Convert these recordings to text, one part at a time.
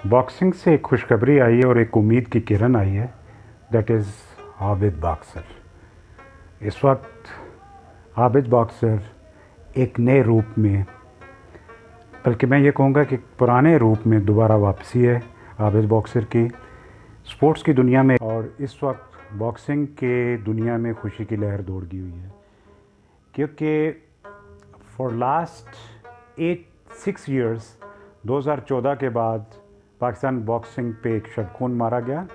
Boxing से एक खुशखबरी आई है और एक उम्मीद की किरण आई है, दैट इज़ आबिद बॉक्सर। इस वक्त आबिद बॉक्सर एक नए रूप में, बल्कि मैं ये कहूँगा कि पुराने रूप में दोबारा वापसी है आबिद बॉक्सर की स्पोर्ट्स की दुनिया में। और इस वक्त बॉक्सिंग के दुनिया में खुशी की लहर दौड़ गई हुई है, क्योंकि फॉर लास्ट 6 ईयर्स 2014 के बाद पाकिस्तान बॉक्सिंग पे एक शटकोन मारा गया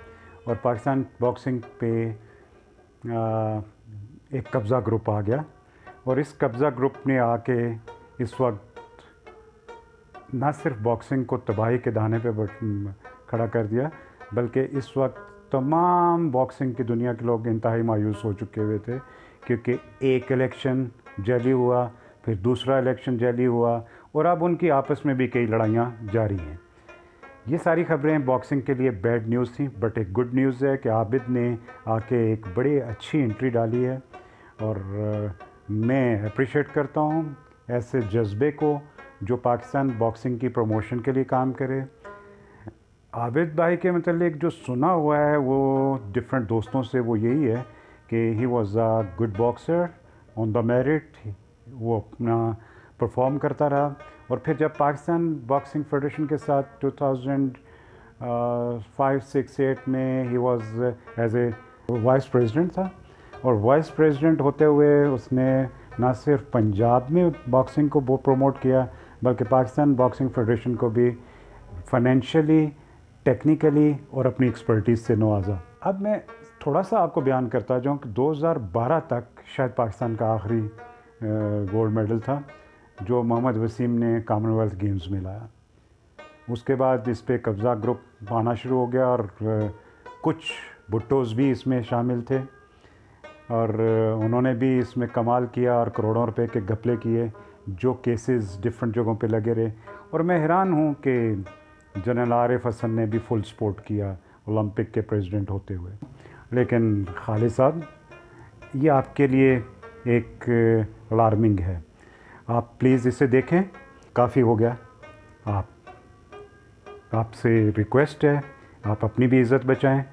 और पाकिस्तान बॉक्सिंग पे एक कब्ज़ा ग्रुप आ गया। और इस कब्ज़ा ग्रुप ने आके इस वक्त ना सिर्फ बॉक्सिंग को तबाही के दाने पे खड़ा कर दिया, बल्कि इस वक्त तमाम बॉक्सिंग की दुनिया के लोग इंतहाई मायूस हो चुके हुए थे, क्योंकि एक इलेक्शन जाली हुआ, फिर दूसरा इलेक्शन जाली हुआ और अब उनकी आपस में भी कई लड़ाइयाँ जारी हैं। ये सारी खबरें बॉक्सिंग के लिए बैड न्यूज़ थी, बट एक गुड न्यूज़ है कि आबिद ने आके एक बड़ी अच्छी एंट्री डाली है। और मैं अप्रिशिएट करता हूँ ऐसे जज्बे को जो पाकिस्तान बॉक्सिंग की प्रमोशन के लिए काम करे। आबिद भाई के मतलब जो सुना हुआ है वो डिफरेंट दोस्तों से, वो यही है कि he was a good boxer on the merit, वो अपना परफॉर्म करता रहा। और फिर जब पाकिस्तान बॉक्सिंग फेडरेशन के साथ 2005-6-8 में ही was as a vice president था, और वाइस प्रेसिडेंट होते हुए उसने ना सिर्फ पंजाब में बॉक्सिंग को प्रमोट किया, बल्कि पाकिस्तान बॉक्सिंग फेडरेशन को भी फाइनेंशियली, टेक्निकली और अपनी एक्सपर्टीज़ से नवाजा। अब मैं थोड़ा सा आपको बयान करता जाऊँ कि 2012 तक शायद पाकिस्तान का आखिरी गोल्ड मेडल था जो मोहम्मद वसीम ने कॉमनवेल्थ गेम्स में लाया। उसके बाद इस पे कब्ज़ा ग्रुप आना शुरू हो गया और कुछ भुट्टोज़ भी इसमें शामिल थे और उन्होंने भी इसमें कमाल किया और करोड़ों रुपए के घपले किए, जो केसेस डिफरेंट जगहों पे लगे रहे। और मैं हैरान हूँ कि जनरल आरिफ हसन ने भी फुल सपोर्ट किया ओलंपिक के प्रेसिडेंट होते हुए। लेकिन खालिद साहब, ये आपके लिए एक अलार्मिंग है, आप प्लीज़ इसे देखें, काफ़ी हो गया। आपसे रिक्वेस्ट है, आप अपनी भी इज़्ज़त बचाएं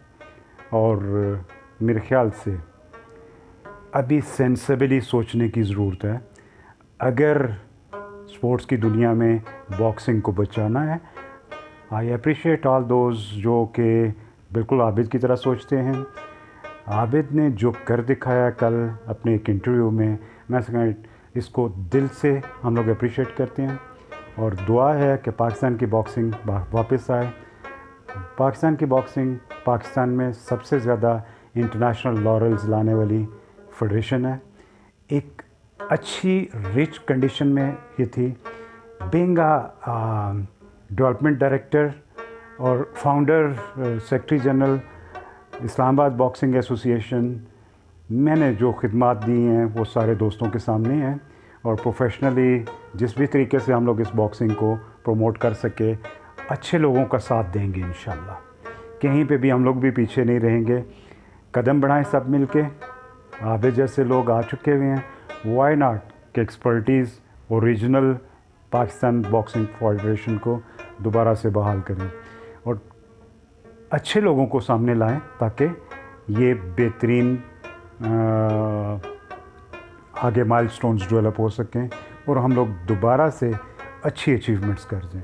और मेरे ख़्याल से अभी सेंसिबली सोचने की ज़रूरत है। अगर स्पोर्ट्स की दुनिया में बॉक्सिंग को बचाना है, आई अप्रिशिएट ऑल दोज जो कि बिल्कुल आबिद की तरह सोचते हैं। आबिद ने जो कर दिखाया कल अपने एक इंटरव्यू में, मैं इसको दिल से हम लोग अप्रिशिएट करते हैं और दुआ है कि पाकिस्तान की बॉक्सिंग वापस आए। पाकिस्तान की बॉक्सिंग पाकिस्तान में सबसे ज़्यादा इंटरनेशनल लॉरेल्स लाने वाली फेडरेशन है। एक अच्छी रिच कंडीशन में ये थी। बीइंग डेवलपमेंट डायरेक्टर और founder secretary general Islamabad boxing association, मैंने जो खिदमात दी हैं वो सारे दोस्तों के सामने हैं। और प्रोफेशनली जिस भी तरीके से हम लोग इस बॉक्सिंग को प्रमोट कर सके, अच्छे लोगों का साथ देंगे इंशाल्लाह। कहीं पे भी हम लोग भी पीछे नहीं रहेंगे, कदम बढ़ाएं सब मिलके। आबिद जैसे लोग आ चुके हुए हैं, वाई नॉट कि expertise original Pakistan boxing federation को दोबारा से बहाल करें और अच्छे लोगों को सामने लाएं, ताकि ये बेहतरीन आगे माइलस्टोन्स डेवलप हो सकें और हम लोग दोबारा से अच्छी अचीवमेंट्स कर दें।